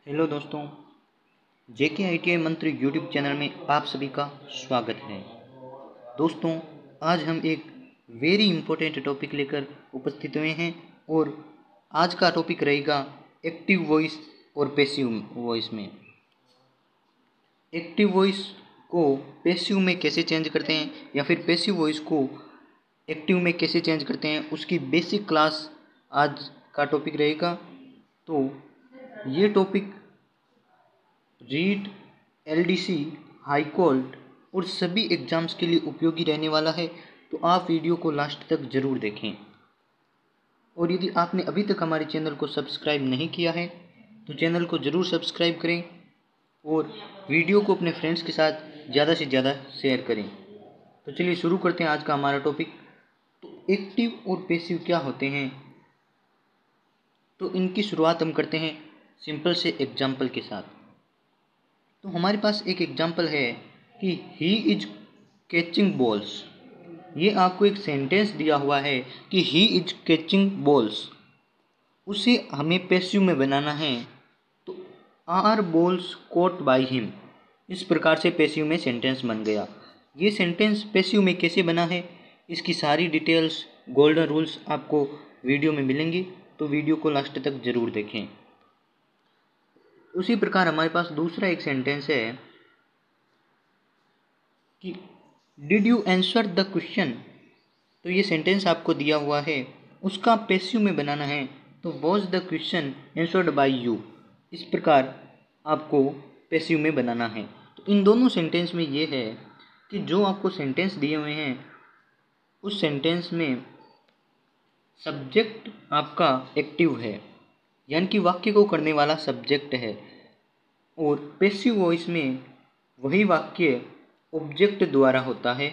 Hello दोस्तों, जेके ITI मंत्र YouTube channel में आप सभी का स्वागत है। दोस्तों, आज हम एक वेरी इम्पोर्टेंट टॉपिक लेकर उपस्थित हुए हैं और आज का टॉपिक रहेगा एक्टिव वॉइस और पैसिव वॉइस में। एक्टिव वॉइस को पैसिव में कैसे चेंज करते हैं या फिर पैसिव वॉइस को एक्टिव में कैसे चेंज करते हैं, उसकी बेसिक क्लास आज का टॉपिक रहेगा। तो ये topic REET, LDC, high court और सभी एग्ज़ाम्स के लिए उपयोगी रहने वाला है, तो आप वीडियो को लास्ट तक ज़रूर देखें। और यदि आपने अभी तक हमारे चैनल को सब्सक्राइब नहीं किया है तो चैनल को ज़रूर सब्सक्राइब करें और वीडियो को अपने फ्रेंड्स के साथ ज़्यादा से ज़्यादा शेयर करें। तो चलिए शुरू करते हैं आज का हमारा टॉपिक। तो एक्टिव और पैसिव क्या होते हैं, तो इनकी शुरुआत हम करते हैं सिंपल से एग्जाम्पल के साथ। तो हमारे पास एक एग्जाम्पल है कि ही इज कैचिंग बॉल्स। ये आपको एक सेंटेंस दिया हुआ है कि ही इज कैचिंग बॉल्स, उसे हमें पैसिव में बनाना है। तो are balls caught by him, इस प्रकार से पैसिव में सेंटेंस बन गया। ये सेंटेंस पैसिव में कैसे बना है, इसकी सारी डिटेल्स, गोल्डन रूल्स आपको वीडियो में मिलेंगी, तो वीडियो को लास्ट तक ज़रूर देखें। उसी प्रकार हमारे पास दूसरा एक सेंटेंस है कि did you answer the question. तो ये सेंटेंस आपको दिया हुआ है, उसका पैसिव में बनाना है, तो was the question answered bye you, इस प्रकार आपको पैसिव में बनाना है। तो इन दोनों सेंटेंस में ये है कि जो आपको सेंटेंस दिए हुए हैं उस सेंटेंस में सब्जेक्ट आपका एक्टिव है, यानी कि वाक्य को करने वाला सब्जेक्ट है, और पैसिव वॉइस में वही वाक्य ऑब्जेक्ट द्वारा होता है।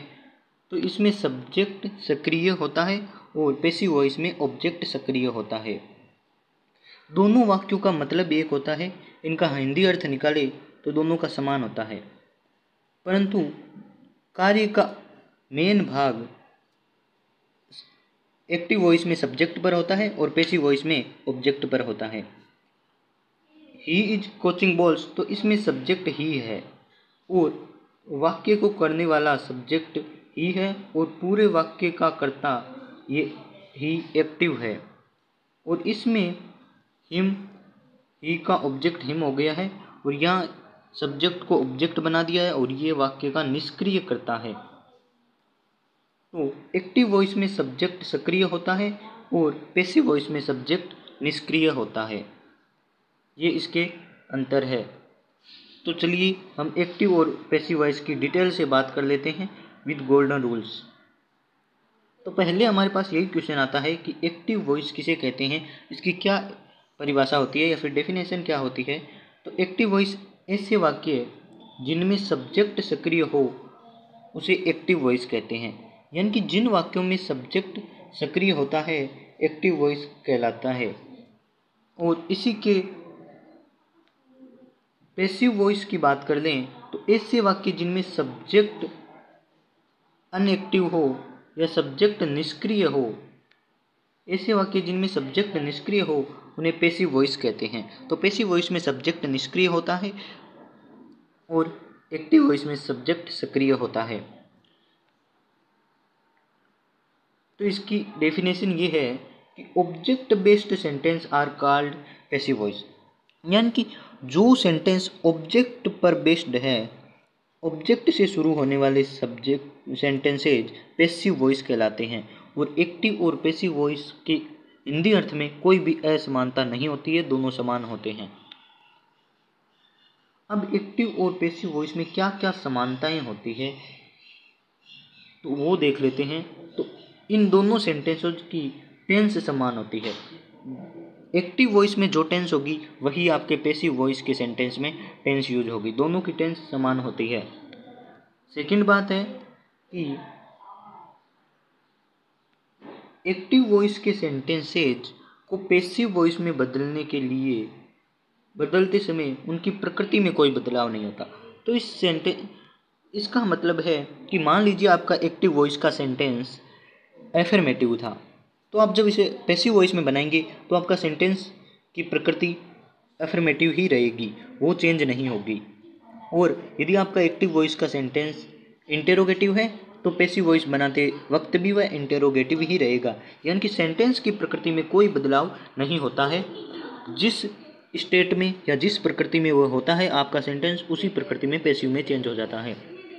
तो इसमें सब्जेक्ट सक्रिय होता है और पैसिव वॉइस में ऑब्जेक्ट सक्रिय होता है। दोनों वाक्यों का मतलब एक होता है, इनका हिंदी अर्थ निकाले तो दोनों का समान होता है, परंतु कार्य का मेन भाग एक्टिव वॉइस में सब्जेक्ट पर होता है और पैसिव वॉइस में ऑब्जेक्ट पर होता है। ही इज कोचिंग बॉल्स, तो इसमें सब्जेक्ट ही है और वाक्य को करने वाला सब्जेक्ट ही है और पूरे वाक्य का कर्ता ये ही एक्टिव है, और इसमें हिम, ही का ऑब्जेक्ट हिम हो गया है और यहाँ सब्जेक्ट को ऑब्जेक्ट बना दिया है और ये वाक्य का निष्क्रिय कर्ता है। तो एक्टिव वॉइस में सब्जेक्ट सक्रिय होता है और पैसिव वॉइस में सब्जेक्ट निष्क्रिय होता है, ये इसके अंतर है। तो चलिए हम एक्टिव और पैसिव वॉइस की डिटेल से बात कर लेते हैं विद गोल्डन रूल्स। तो पहले हमारे पास यही क्वेश्चन आता है कि एक्टिव वॉइस किसे कहते हैं, इसकी क्या परिभाषा होती है या फिर डेफिनेशन क्या होती है। तो एक्टिव वॉइस ऐसे वाक्य जिनमें सब्जेक्ट सक्रिय हो उसे एक्टिव वॉइस कहते हैं, यानी कि जिन वाक्यों में सब्जेक्ट सक्रिय होता है एक्टिव वॉइस कहलाता है। और इसी के पैसिव वॉइस की बात कर लें तो ऐसे वाक्य जिनमें सब्जेक्ट अनएक्टिव हो या सब्जेक्ट निष्क्रिय हो, ऐसे वाक्य जिनमें सब्जेक्ट निष्क्रिय हो उन्हें पैसिव वॉइस कहते हैं। तो पैसिव वॉइस में सब्जेक्ट निष्क्रिय होता है और एक्टिव वॉइस में सब्जेक्ट सक्रिय होता है। तो इसकी डेफिनेशन ये है कि object based sentence are called passive voice, यानी कि जो सेंटेंस ऑब्जेक्ट पर बेस्ड है, ऑब्जेक्ट से शुरू होने वाले सब्जेक्ट सेंटेंसेज पैसिव वॉइस कहलाते हैं। और एक्टिव और पैसिव वॉइस के हिंदी अर्थ में कोई भी असमानता नहीं होती है, दोनों समान होते हैं। अब एक्टिव और पैसिव वॉइस में क्या क्या समानताएं होती है तो वो देख लेते हैं। तो इन दोनों सेंटेंसों की टेंस समान होती है। एक्टिव वॉइस में जो टेंस होगी वही आपके पैसिव वॉइस के सेंटेंस में टेंस यूज होगी, दोनों की टेंस समान होती है। सेकंड बात है कि एक्टिव वॉइस के सेंटेंसेज को पैसिव वॉइस में बदलने के लिए बदलते समय उनकी प्रकृति में कोई बदलाव नहीं होता। तो इसका मतलब है कि मान लीजिए आपका एक्टिव वॉइस का सेंटेंस एफर्मेटिव था, तो आप जब इसे पैसिव वॉइस में बनाएंगे तो आपका सेंटेंस की प्रकृति अफर्मेटिव ही रहेगी, वो चेंज नहीं होगी। और यदि आपका एक्टिव वॉइस का सेंटेंस इंटेरोगेटिव है तो पैसिव वॉइस बनाते वक्त भी वह इंटेरोगेटिव ही रहेगा, यानी कि सेंटेंस की प्रकृति में कोई बदलाव नहीं होता है। जिस स्टेट में या जिस प्रकृति में वो होता है आपका सेंटेंस, उसी प्रकृति में पैसिव में चेंज हो जाता है।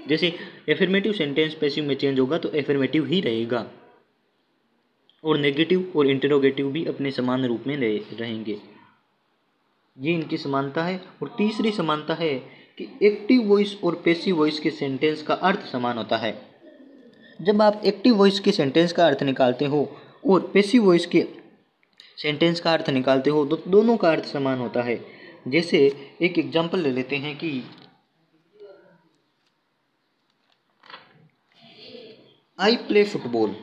जैसे एफर्मेटिव सेंटेंस पैसिव में चेंज होगा तो एफर्मेटिव ही रहेगा, और नेगेटिव और इंटेरोगेटिव भी अपने समान रूप में रहेंगे। ये इनकी समानता है। और तीसरी समानता है कि एक्टिव वॉइस और पैसिव वॉइस के सेंटेंस का अर्थ समान होता है। जब आप एक्टिव वॉइस के सेंटेंस का अर्थ निकालते हो और पैसिव वॉइस के सेंटेंस का अर्थ निकालते हो तो दोनों का अर्थ समान होता है। जैसे एक एग्जांपल ले लेते हैं कि आई प्ले फुटबॉल,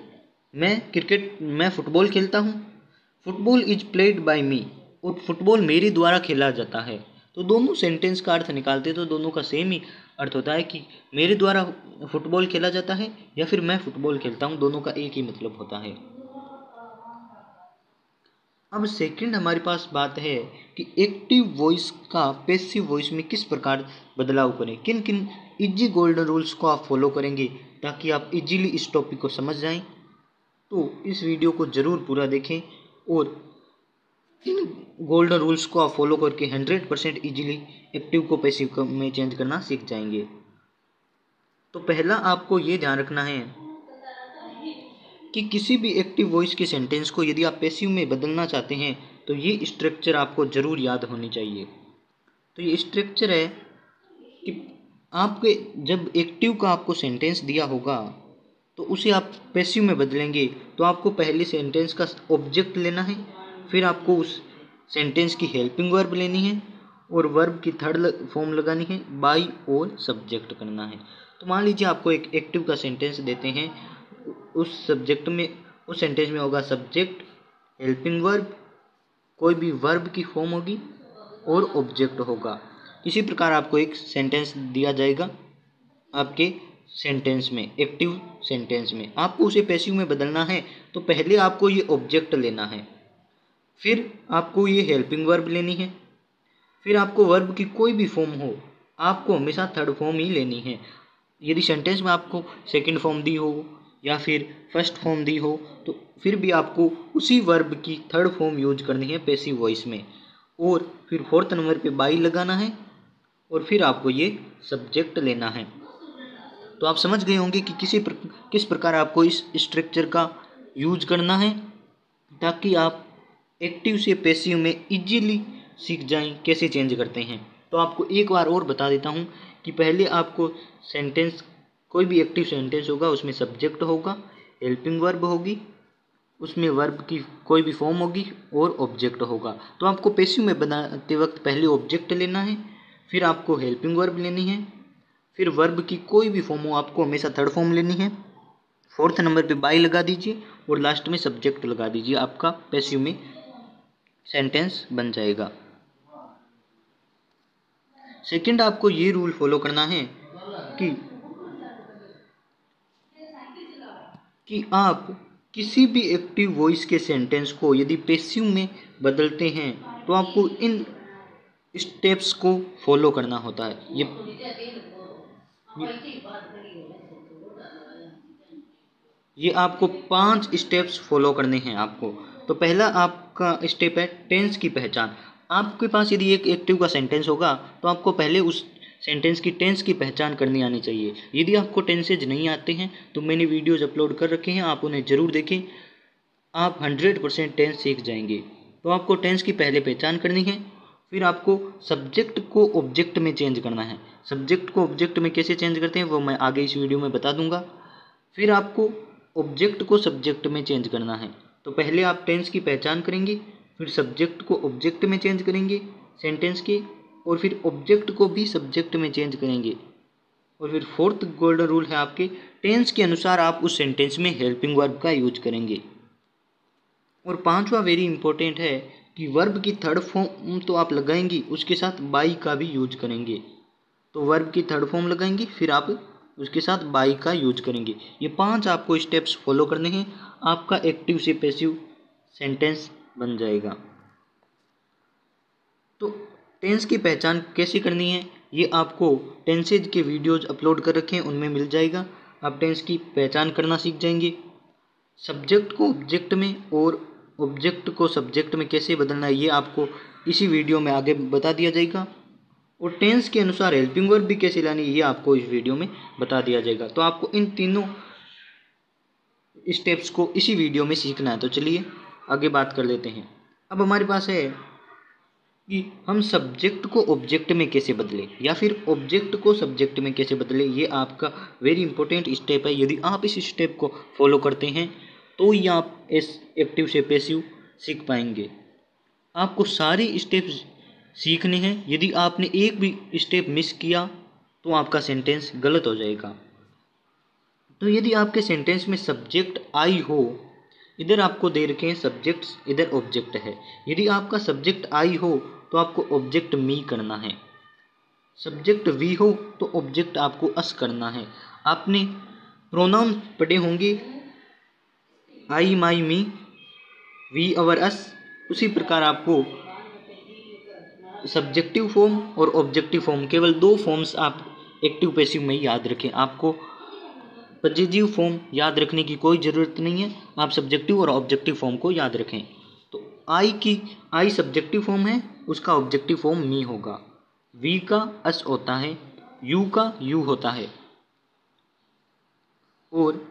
मैं फुटबॉल खेलता हूँ। फुटबॉल इज प्लेड बाय मी, और फुटबॉल मेरे द्वारा खेला जाता है। तो दोनों सेंटेंस का अर्थ निकालते तो दोनों का सेम ही अर्थ होता है कि मेरे द्वारा फुटबॉल खेला जाता है या फिर मैं फुटबॉल खेलता हूँ, दोनों का एक ही मतलब होता है। अब सेकंड हमारे पास बात है कि एक्टिव वॉइस का पैसिव वॉइस में किस प्रकार बदलाव करें, किन किन इजी गोल्डन रूल्स को आप फॉलो करेंगे ताकि आप इजीली इस टॉपिक को समझ जाएं। तो इस वीडियो को ज़रूर पूरा देखें और इन गोल्डन रूल्स को आप फॉलो करके 100% इजीली एक्टिव को पैसिव में चेंज करना सीख जाएंगे। तो पहला आपको ये ध्यान रखना है कि किसी भी एक्टिव वॉइस के सेंटेंस को यदि आप पैसिव में बदलना चाहते हैं तो ये स्ट्रक्चर आपको ज़रूर याद होनी चाहिए। तो ये स्ट्रक्चर है कि आपके जब एक्टिव का आपको सेंटेंस दिया होगा तो उसे आप पैसिव में बदलेंगे तो आपको पहले सेंटेंस का ऑब्जेक्ट लेना है, फिर आपको उस सेंटेंस की हेल्पिंग वर्ब लेनी है और वर्ब की थर्ड फॉर्म लगानी है, बाई और सब्जेक्ट करना है। तो मान लीजिए आपको एक एक्टिव का सेंटेंस देते हैं, उस सब्जेक्ट में उस सेंटेंस में होगा सब्जेक्ट, हेल्पिंग वर्ब, कोई भी वर्ब की फॉर्म होगी और ऑब्जेक्ट होगा। इसी प्रकार आपको एक सेंटेंस दिया जाएगा आपके सेंटेंस में, एक्टिव सेंटेंस में आपको उसे पैसिव में बदलना है तो पहले आपको ये ऑब्जेक्ट लेना है, फिर आपको ये हेल्पिंग वर्ब लेनी है, फिर आपको वर्ब की कोई भी फॉर्म हो आपको हमेशा थर्ड फॉर्म ही लेनी है। यदि सेंटेंस में आपको सेकंड फॉर्म दी हो या फिर फर्स्ट फॉर्म दी हो तो फिर भी आपको उसी वर्ब की थर्ड फॉर्म यूज करनी है पैसिव वॉइस में, और फिर फोर्थ नंबर पे बाई लगाना है और फिर आपको ये सब्जेक्ट लेना है। तो आप समझ गए होंगे कि किस प्रकार आपको इस स्ट्रक्चर का यूज करना है ताकि आप एक्टिव से पैसिव में इजीली सीख जाएं कैसे चेंज करते हैं। तो आपको एक बार और बता देता हूं कि पहले आपको सेंटेंस, कोई भी एक्टिव सेंटेंस होगा उसमें सब्जेक्ट होगा, हेल्पिंग वर्ब होगी, उसमें वर्ब की कोई भी फॉर्म होगी और ऑब्जेक्ट होगा। तो आपको पैसिव में बनाते वक्त पहले ऑब्जेक्ट लेना है, फिर आपको हेल्पिंग वर्ब लेनी है, फिर वर्ब की कोई भी फॉर्म हो आपको हमेशा थर्ड फॉर्म लेनी है, फोर्थ नंबर पे बाई लगा दीजिए और लास्ट में सब्जेक्ट लगा दीजिए, आपका पैसिव में सेंटेंस बन जाएगा। सेकंड आपको ये रूल फॉलो करना है कि आप किसी भी एक्टिव वॉइस के सेंटेंस को यदि पैसिव में बदलते हैं तो आपको इन स्टेप्स को फॉलो करना होता है। ये आपको 5 स्टेप्स फॉलो करने हैं आपको। तो पहला आपका स्टेप है टेंस की पहचान। आपके पास यदि एक एक्टिव का सेंटेंस होगा तो आपको पहले उस सेंटेंस की टेंस की पहचान करनी आनी चाहिए। यदि आपको टेंसेज नहीं आते हैं तो मैंने वीडियोज अपलोड कर रखे हैं, आप उन्हें ज़रूर देखें, आप 100% टेंस सीख जाएंगे। तो आपको टेंस की पहले पहचान करनी है, फिर आपको सब्जेक्ट को ऑब्जेक्ट में चेंज करना है। सब्जेक्ट को ऑब्जेक्ट में कैसे चेंज करते हैं वो मैं आगे इस वीडियो में बता दूंगा। फिर आपको ऑब्जेक्ट को सब्जेक्ट में चेंज करना है। तो पहले आप टेंस की पहचान करेंगे, फिर सब्जेक्ट को ऑब्जेक्ट में चेंज करेंगे सेंटेंस के, और फिर ऑब्जेक्ट को भी सब्जेक्ट में चेंज करेंगे। और फिर फोर्थ गोल्डन रूल है आपके टेंस के अनुसार आप उस सेंटेंस में हेल्पिंग वर्ब का यूज करेंगे। और पांचवा वेरी इंपॉर्टेंट है कि वर्ब की थर्ड फॉर्म तो आप लगाएंगी, उसके साथ बाई का भी यूज करेंगे। तो वर्ब की थर्ड फॉर्म लगाएंगे, फिर आप उसके साथ बाई का यूज करेंगे। ये 5 आपको स्टेप्स फॉलो करने हैं, आपका एक्टिव से पैसिव सेंटेंस बन जाएगा। तो टेंस की पहचान कैसे करनी है ये आपको टेंसेज के वीडियोज अपलोड कर रखे हैं, उनमें मिल जाएगा। आप टेंस की पहचान करना सीख जाएंगे। सब्जेक्ट को ऑब्जेक्ट में और ऑब्जेक्ट को सब्जेक्ट में कैसे बदलना है ये आपको इसी वीडियो में आगे बता दिया जाएगा। और टेंस के अनुसार हेल्पिंग वर्ब भी कैसे लानी है ये आपको इस वीडियो में बता दिया जाएगा। तो आपको इन तीनों स्टेप्स को इसी वीडियो में सीखना है। तो चलिए आगे बात कर लेते हैं। अब हमारे पास है कि हम सब्जेक्ट को ऑब्जेक्ट में कैसे बदलें या फिर ऑब्जेक्ट को सब्जेक्ट में कैसे बदलें। ये आपका वेरी इंपॉर्टेंट स्टेप है। यदि आप इस स्टेप को फॉलो करते हैं तो ही आप इस एक्टिव से पैसिव सीख पाएंगे। आपको सारी स्टेप्स सीखने हैं। यदि आपने एक भी स्टेप मिस किया तो आपका सेंटेंस गलत हो जाएगा। तो यदि आपके सेंटेंस में सब्जेक्ट आई हो, इधर आपको दे रखे हैं सब्जेक्ट्स, इधर ऑब्जेक्ट है। यदि आपका सब्जेक्ट आई हो तो आपको ऑब्जेक्ट मी करना है। सब्जेक्ट वी हो तो ऑब्जेक्ट आपको अस करना है। आपने प्रोनाउन पढ़े होंगे, आई माई मी, वी अवर अस। उसी प्रकार आपको सब्जेक्टिव फॉर्म और ऑब्जेक्टिव फॉर्म, केवल दो फॉर्म्स आप एक्टिव पैसिव में याद रखें। आपको पॉजिटिव फॉर्म याद रखने की कोई ज़रूरत नहीं है, आप सब्जेक्टिव और ऑब्जेक्टिव फॉर्म को याद रखें। तो आई सब्जेक्टिव फॉर्म है, उसका ऑब्जेक्टिव फॉर्म मी होगा। वी का अस होता है, यू का यू होता है, और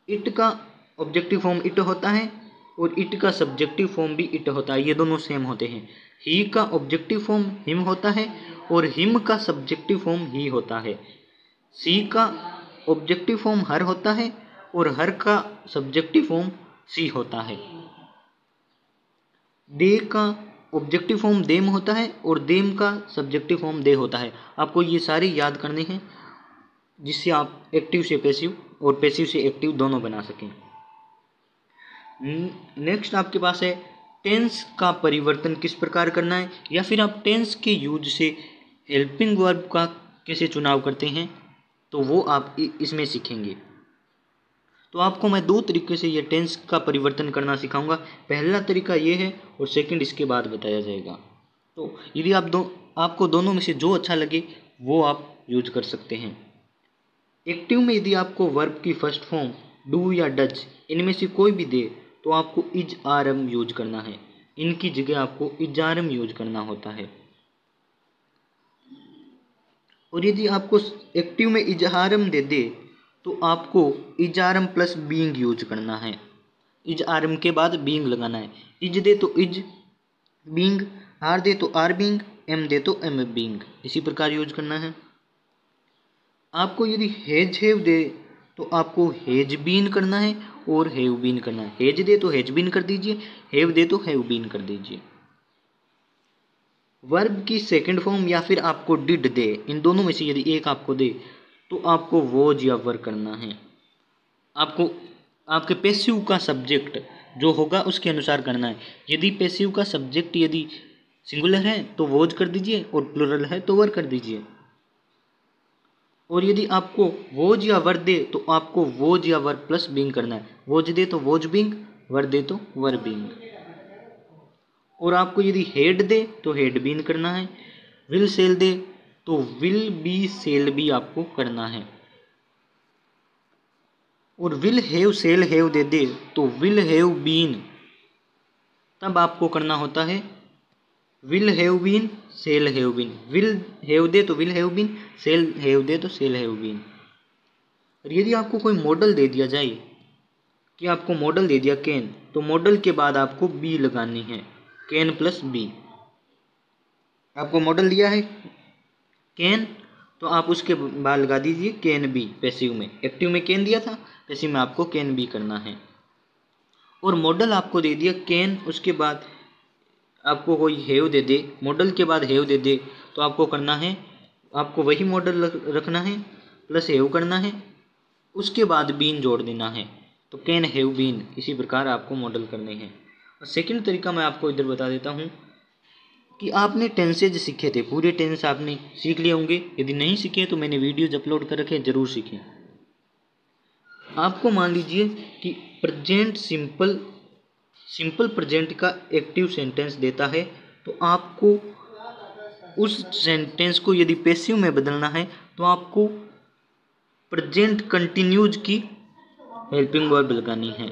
इट का ऑब्जेक्टिव फॉर्म इट होता है और इट का सब्जेक्टिव फॉर्म भी इट होता है। ये दोनों सेम होते हैं। ही का ऑब्जेक्टिव फॉर्म हिम होता है और हिम का सब्जेक्टिव फॉर्म ही होता है। सी का ऑब्जेक्टिव फॉर्म हर होता है और हर का सब्जेक्टिव फॉर्म सी होता है। दे का ऑब्जेक्टिव फॉर्म देम होता है और देम का सब्जेक्टिव फॉर्म दे होता है। आपको ये सारे याद करने हैं जिससे आप एक्टिव से पैसिव और पैसिव से एक्टिव दोनों बना सकें। नेक्स्ट आपके पास है टेंस का परिवर्तन किस प्रकार करना है, या फिर आप टेंस के यूज से हेल्पिंग वर्ब का कैसे चुनाव करते हैं, तो वो आप इसमें सीखेंगे। तो आपको मैं दो तरीके से ये टेंस का परिवर्तन करना सिखाऊंगा। पहला तरीका ये है और सेकंड इसके बाद बताया जाएगा। तो यदि आपको दोनों में से जो अच्छा लगे वो आप यूज कर सकते हैं। एक्टिव में यदि आपको वर्ब की फर्स्ट फॉर्म डू या डज इनमें से कोई भी दे तो आपको इज आर एम यूज करना है। इनकी जगह आपको इज आर एम यूज करना होता है। और यदि आपको एक्टिव में इज आर एम दे तो आपको is are am plus being use करना है। इज आर एम के बाद बीइंग लगाना है। इज दे तो इज बीइंग, आर दे तो आर बीइंग, एम दे तो एम बीइंग, इसी प्रकार यूज करना है। आपको यदि हैज हैव दे तो आपको हैज बीन करना है और हैव बीन करना है। हैज दे तो हैज बीन कर दीजिए, हैव दे तो हैव बीन कर दीजिए। वर्ब की सेकंड फॉर्म या फिर आपको डिड दे, इन दोनों में से यदि एक आपको दे तो आपको वॉज या वर करना है। आपको आपके पैसिव का सब्जेक्ट जो होगा उसके अनुसार करना है। यदि पैसिव का सब्जेक्ट यदि सिंगुलर है तो वॉज कर दीजिए और प्लूरल है तो वर कर दीजिए। और यदि आपको वोज या वर दे तो आपको वोज या वर प्लस बीइंग करना है। वोज दे तो वोज बीइंग, वर दे तो वर बीइंग। और आपको यदि हेड दे तो हेड बीन करना है। विल सेल दे तो विल बी सेल भी आपको करना है। और विल हैव सेल हैव दे तो विल हैव बीन, तब आपको करना होता है will have been shall have been. Will have दे तो will have been, shall have दे तो सेल हैव बीन। और यदि आपको कोई मॉडल दे दिया जाए कि आपको मॉडल दे दिया कैन, तो मॉडल के बाद आपको बी लगानी है, कैन प्लस बी। आपको मॉडल दिया है कैन तो आप उसके बाद लगा दीजिए कैन बी पैसिव में। एक्टिव में कैन दिया था, पैसिव में आपको कैन बी करना है। और मॉडल आपको दे दिया कैन, उसके बाद आपको कोई हैव दे मॉडल के बाद हैव दे तो आपको करना है, आपको वही मॉडल रखना है प्लस हैव करना है, उसके बाद बीन जोड़ देना है। तो कैन हैव बीन, इसी प्रकार आपको मॉडल करने हैं। और सेकंड तरीका मैं आपको इधर बता देता हूँ कि आपने टेंसेज सीखे थे, पूरे टेंस आपने सीख लिए होंगे। यदि नहीं सीखे तो मैंने वीडियोज अपलोड कर रखे, जरूर सीखें। आपको मान लीजिए कि प्रेजेंट सिंपल प्रेजेंट का एक्टिव सेंटेंस देता है, तो आपको उस सेंटेंस को यदि पैसिव में बदलना है तो आपको प्रेजेंट कंटिन्यूज की हेल्पिंग वर्ब लगानी है।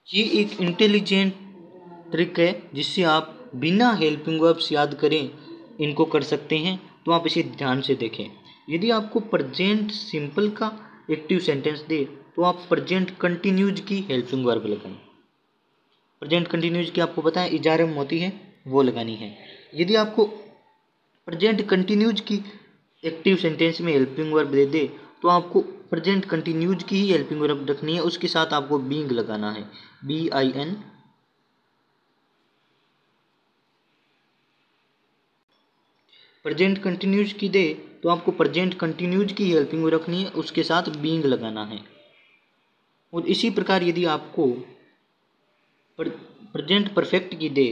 ये एक इंटेलिजेंट ट्रिक है जिससे आप बिना हेल्पिंग वर्ब्स याद करें इनको कर सकते हैं। तो आप इसे ध्यान से देखें। यदि आपको प्रेजेंट सिंपल का एक्टिव सेंटेंस दे तो आप प्रेजेंट कंटिन्यूज की हेल्पिंग वर्ब लगाएं। प्रेजेंट कंटिन्यूज की आपको पता है इजारे में होती है, वो लगानी है। यदि आपको प्रेजेंट कंटिन्यूज की एक्टिव सेंटेंस में हेल्पिंग वर्ब दे दे तो आपको प्रेजेंट कंटिन्यूज की ही हेल्पिंग वर्ब रखनी है, उसके साथ आपको बीइंग लगाना है, BIN। प्रेजेंट कंटिन्यूज की दे तो आपको प्रेजेंट कंटिन्यूज की हेल्पिंग वर्ब रखनी है, उसके साथ बीइंग लगाना है। और इसी प्रकार यदि आपको प्रेजेंट परफेक्ट की दे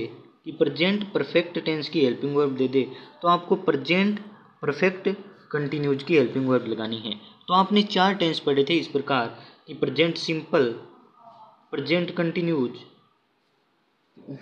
कि प्रेजेंट परफेक्ट टेंस की हेल्पिंग वर्ब दे दे तो आपको प्रेजेंट परफेक्ट कंटिन्यूज की हेल्पिंग वर्ब लगानी है। तो आपने 4 टेंस पढ़े थे इस प्रकार कि प्रेजेंट सिंपल, प्रेजेंट कंटिन्यूज,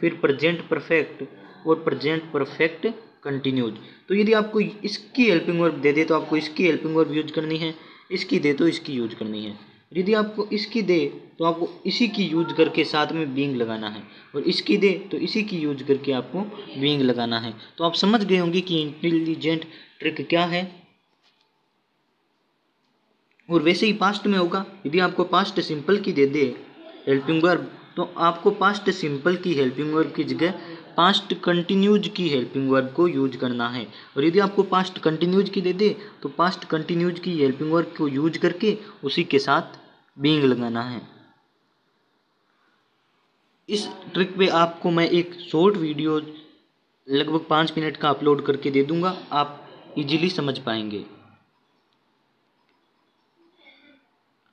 फिर प्रेजेंट परफेक्ट और प्रेजेंट परफेक्ट कंटिन्यूज। तो यदि आपको इसकी हेल्पिंग वर्ब दे दे तो आपको इसकी हेल्पिंग वर्ब यूज करनी है, इसकी दे तो इसकी यूज करनी है। यदि आपको इसकी दे तो आपको इसी की यूज करके साथ में बीइंग लगाना है, और इसकी दे तो इसी की यूज करके आपको बीइंग लगाना है। तो आप समझ गए होंगे कि इंटेलिजेंट ट्रिक क्या है। और वैसे ही पास्ट में होगा, यदि आपको पास्ट सिंपल की दे दे हेल्पिंग वर्ब तो आपको पास्ट सिंपल की हेल्पिंग वर्ब की जगह पास्ट कंटिन्यूज की हेल्पिंग वर्ब को यूज करना है। और यदि आपको पास्ट कंटिन्यूज की दे दे तो पास्ट कंटिन्यूज की हेल्पिंग वर्ब को यूज करके उसी के साथ बीइंग लगाना है। इस ट्रिक पे आपको मैं एक शॉर्ट वीडियो लगभग 5 मिनट का अपलोड करके दे दूंगा, आप इजीली समझ पाएंगे।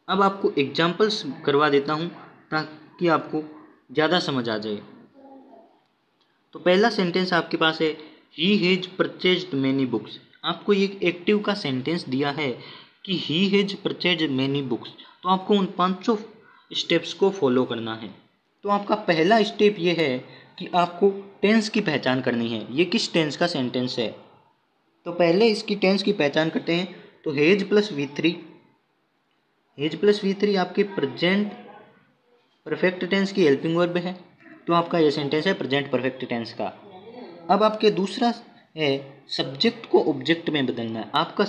अब आपको एग्जाम्पल्स करवा देता हूँ ताकि आपको ज़्यादा समझ आ जाए। तो पहला सेंटेंस आपके पास है he has purchased many books. आपको ये एक्टिव का सेंटेंस दिया है कि he has purchased many books, तो आपको उन 500 स्टेप्स को फॉलो करना है। तो आपका पहला स्टेप ये है कि आपको टेंस की पहचान करनी है, ये किस टेंस का सेंटेंस है। तो पहले इसकी टेंस की पहचान करते हैं। तो has plus V3, has plus V3 आपके प्रेजेंट परफेक्ट टेंस की हेल्पिंग वर्ब है, तो आपका ये सेंटेंस है प्रेजेंट परफेक्ट टेंस का। अब आपके दूसरा है सब्जेक्ट को ऑब्जेक्ट में बदलना है। आपका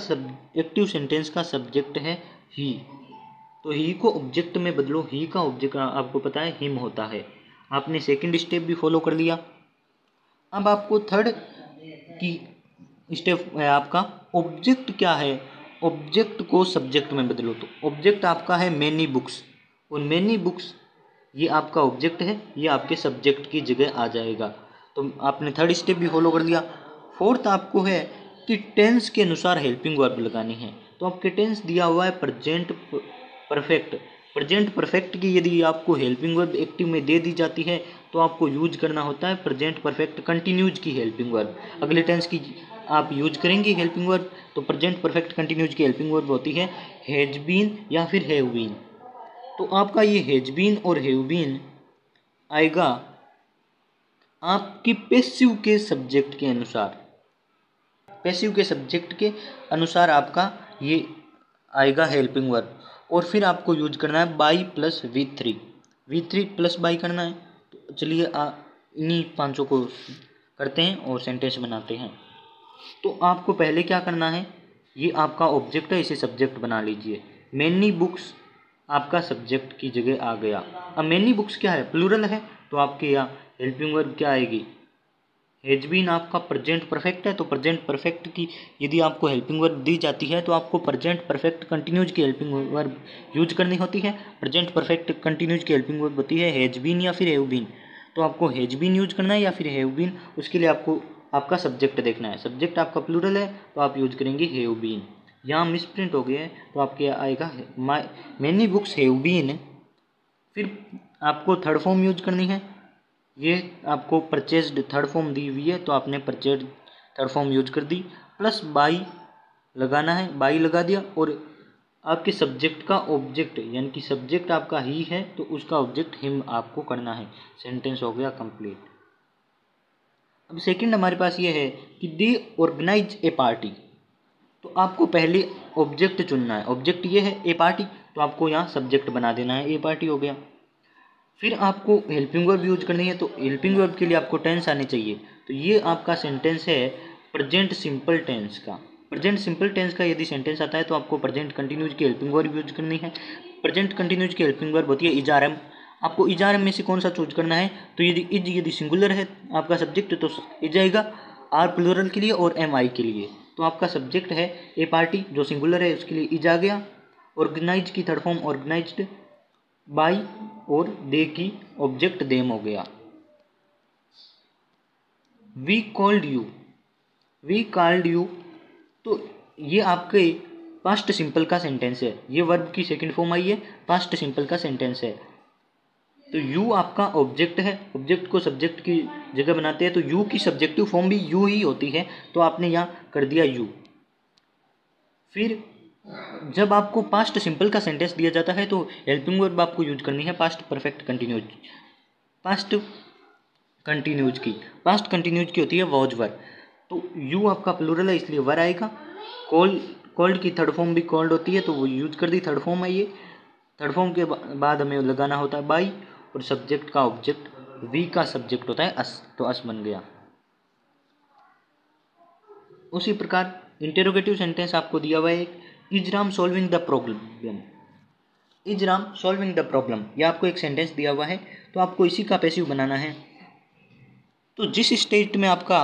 एक्टिव सेंटेंस का सब्जेक्ट है ही, तो ही को ऑब्जेक्ट में बदलो। ही का ऑब्जेक्ट आपको पता है हिम होता है। आपने सेकंड स्टेप भी फॉलो कर लिया। अब आपको थर्ड की स्टेप है आपका ऑब्जेक्ट क्या है, ऑब्जेक्ट को सब्जेक्ट में बदलो। तो ऑब्जेक्ट आपका है मैनी बुक्स, और मैनी बुक्स ये आपका ऑब्जेक्ट है, ये आपके सब्जेक्ट की जगह आ जाएगा। तो आपने थर्ड स्टेप भी फॉलो कर लिया। फोर्थ आपको है कि टेंस के अनुसार हेल्पिंग वर्ब लगानी है। तो आपके टेंस दिया हुआ है प्रेजेंट परफेक्ट। प्रेजेंट परफेक्ट की यदि आपको हेल्पिंग वर्ब एक्टिव में दे दी जाती है तो आपको यूज करना होता है प्रेजेंट परफेक्ट कंटिन्यूज की हेल्पिंग वर्ब। अगले टेंस की आप यूज करेंगे हेल्पिंग वर्ब, तो प्रेजेंट परफेक्ट कंटिन्यूज की हेल्पिंग वर्ब होती है हैज बीन या फिर हैव बीन। तो आपका ये हैज बीन और हैव बीन आएगा आपकी पैसिव के सब्जेक्ट के अनुसार। पैसिव के सब्जेक्ट के अनुसार आपका ये आएगा हेल्पिंग वर्ब। और फिर आपको यूज करना है by plus V3 plus by करना है। तो चलिए इन्हीं 500 को करते हैं और सेंटेंस बनाते हैं। तो आपको पहले क्या करना है, ये आपका ऑब्जेक्ट है, इसे सब्जेक्ट बना लीजिए। मैनी बुक्स आपका सब्जेक्ट की जगह आ गया। अब मैनी बुक्स क्या है, प्लूरल है, तो आपके यहाँ हेल्पिंग वर्ब क्या आएगी, हैज बीन आपका प्रेजेंट परफेक्ट है, तो प्रेजेंट परफेक्ट की यदि आपको हेल्पिंग वर्ब दी जाती है तो आपको प्रेजेंट परफेक्ट कंटिन्यूज की हेल्पिंग वर्ब यूज करनी होती है। प्रेजेंट परफेक्ट कंटिन्यूज की हेल्पिंग वर्ब होती है हैज बीन या फिर हैव बीन। तो आपको हैज बीन यूज करना है या फिर हैव बीन, उसके लिए आपको आपका सब्जेक्ट देखना है। सब्जेक्ट आपका प्लूरल है तो आप यूज करेंगे हैव बीन। यहाँ मिसप्रिंट हो गया है तो आपके आएगा मैनी बुक्स हैव बीन। फिर आपको थर्ड फॉर्म यूज करनी है। ये आपको परचेज्ड थर्ड फॉर्म दी हुई है तो आपने परचेज्ड थर्ड फॉर्म यूज कर दी। प्लस बाई लगाना है, बाई लगा दिया और आपके सब्जेक्ट का ऑब्जेक्ट, यानी कि सब्जेक्ट आपका ही है तो उसका ऑब्जेक्ट हिम आपको करना है। सेंटेंस हो गया कंप्लीट। अब सेकंड हमारे पास ये है कि दे ऑर्गेनाइज ए पार्टी। तो आपको पहले ऑब्जेक्ट चुनना है। ऑब्जेक्ट ये है ए पार्टी, तो आपको यहाँ सब्जेक्ट बना देना है, ए पार्टी हो गया। फिर आपको हेल्पिंग वर्ब यूज करनी है, तो हेल्पिंग वर्ब के लिए आपको टेंस आने चाहिए। तो ये आपका सेंटेंस है प्रेजेंट सिंपल टेंस का। प्रेजेंट सिंपल टेंस का यदि सेंटेंस आता है तो आपको प्रेजेंट कंटिन्यूज की हेल्पिंग वर्ब यूज करनी है। प्रेजेंट कंटिन्यूज की हेल्पिंग वर्ब होती है इज आर एम। आपको इज आर एम में से कौन सा चूज करना है, तो यदि सिंगुलर है आपका सब्जेक्ट तो इज आएगा, आर प्लूरल के लिए और एम आई के लिए। तो आपका सब्जेक्ट है ए पार्टी, जो सिंगुलर है उसके लिए इज आ गया। ऑर्गेनाइज की थर्ड फॉर्म ऑर्गेनाइज्ड बाई, और दे की ऑब्जेक्ट देम हो गया। We called you, we called you, तो ये आपके पास्ट सिंपल का सेंटेंस है। ये वर्ब की सेकंड फॉर्म आई है, पास्ट सिंपल का सेंटेंस है। तो यू आपका ऑब्जेक्ट है, ऑब्जेक्ट को सब्जेक्ट की जगह बनाते हैं, तो यू की सब्जेक्टिव फॉर्म भी यू ही होती है, तो आपने यहाँ कर दिया यू। फिर जब आपको पास्ट सिंपल का सेंटेंस दिया जाता है तो हेल्पिंग वर्ब आपको यूज करनी है past perfect continues. Past continues की होती है वॉज वर। तो यू आपका प्लूरल है इसलिए वर आएगा। कॉल्ड की थर्ड फॉर्म भी कॉल्ड होती है, तो वो यूज कर दी, थर्ड फॉर्म है ये। थर्ड फॉर्म के बाद हमें लगाना होता है बाई, और सब्जेक्ट का ऑब्जेक्ट, वी का सब्जेक्ट होता है अस, तो अस बन गया। उसी प्रकार इंटेरोगेटिव सेंटेंस आपको दिया हुआ है, is Ram solving the problem. Is Ram solving the problem, यह आपको एक सेंटेंस दिया हुआ है, तो आपको इसी का पैसिव बनाना है। तो जिस स्टेट में आपका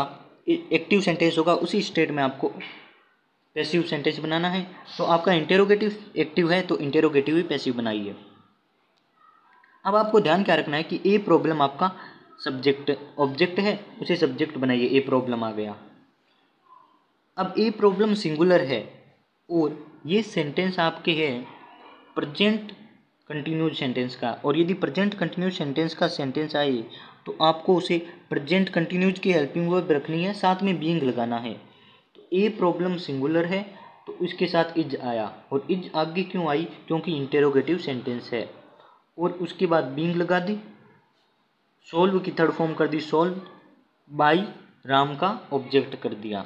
एक्टिव सेंटेंस होगा उसी स्टेट में आपको पैसिव सेंटेंस बनाना है। तो आपका इंटेरोगेटिव एक्टिव है तो इंटेरोगेटिव ही पैसिव बनाइए। अब आपको ध्यान क्या रखना है कि ए प्रॉब्लम आपका सब्जेक्ट ऑब्जेक्ट है, उसे सब्जेक्ट बनाइए, ए प्रॉब्लम आ गया। अब ए प्रॉब्लम सिंगुलर है और ये सेंटेंस आपके है प्रेजेंट कंटिन्यूज सेंटेंस का, और यदि प्रेजेंट कंटिन्यूज सेंटेंस का सेंटेंस आए तो आपको उसे प्रेजेंट कंटिन्यूज की हेल्पिंग वर्ब रखनी है, साथ में बीइंग लगाना है। तो ए प्रॉब्लम सिंगुलर है तो इसके साथ इज आया, और इज आगे क्यों आई, क्योंकि इंटेरोगेटिव सेंटेंस है, और उसके बाद बीइंग लगा दी। सोल्व की थर्ड फॉर्म कर दी सोल्व, बाई राम का ऑब्जेक्ट कर दिया।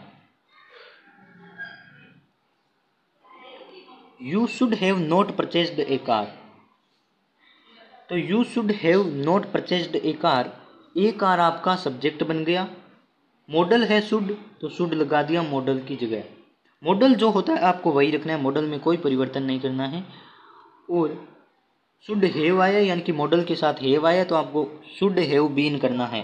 You should have not purchased a car. तो you should have not purchased a car, a car आपका सब्जेक्ट बन गया। मॉडल है शुड, तो शुड लगा दिया मॉडल की जगह। मॉडल जो होता है आपको वही रखना है, मॉडल में कोई परिवर्तन नहीं करना है। और शुड हैव आया, यानी कि मॉडल के साथ हैव आया, तो आपको शुड हैव बीन करना है।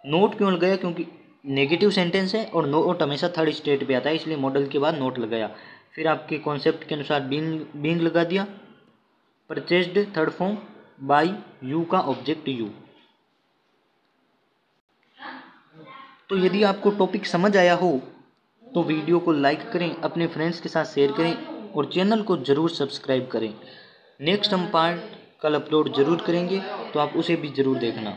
नोट क्यों लगाया, क्योंकि नेगेटिव सेंटेंस है और नोट हमेशा थर्ड स्टेट पे आता है, इसलिए मॉडल के बाद नोट लगाया। फिर आपके कॉन्सेप्ट के अनुसार बीइंग लगा दिया। Purchased third form, by you का ऑब्जेक्ट यू। तो यदि आपको टॉपिक समझ आया हो तो वीडियो को लाइक करें, अपने फ्रेंड्स के साथ शेयर करें और चैनल को ज़रूर सब्सक्राइब करें। नेक्स्ट हम पार्ट कल अपलोड ज़रूर करेंगे, तो आप उसे भी ज़रूर देखना।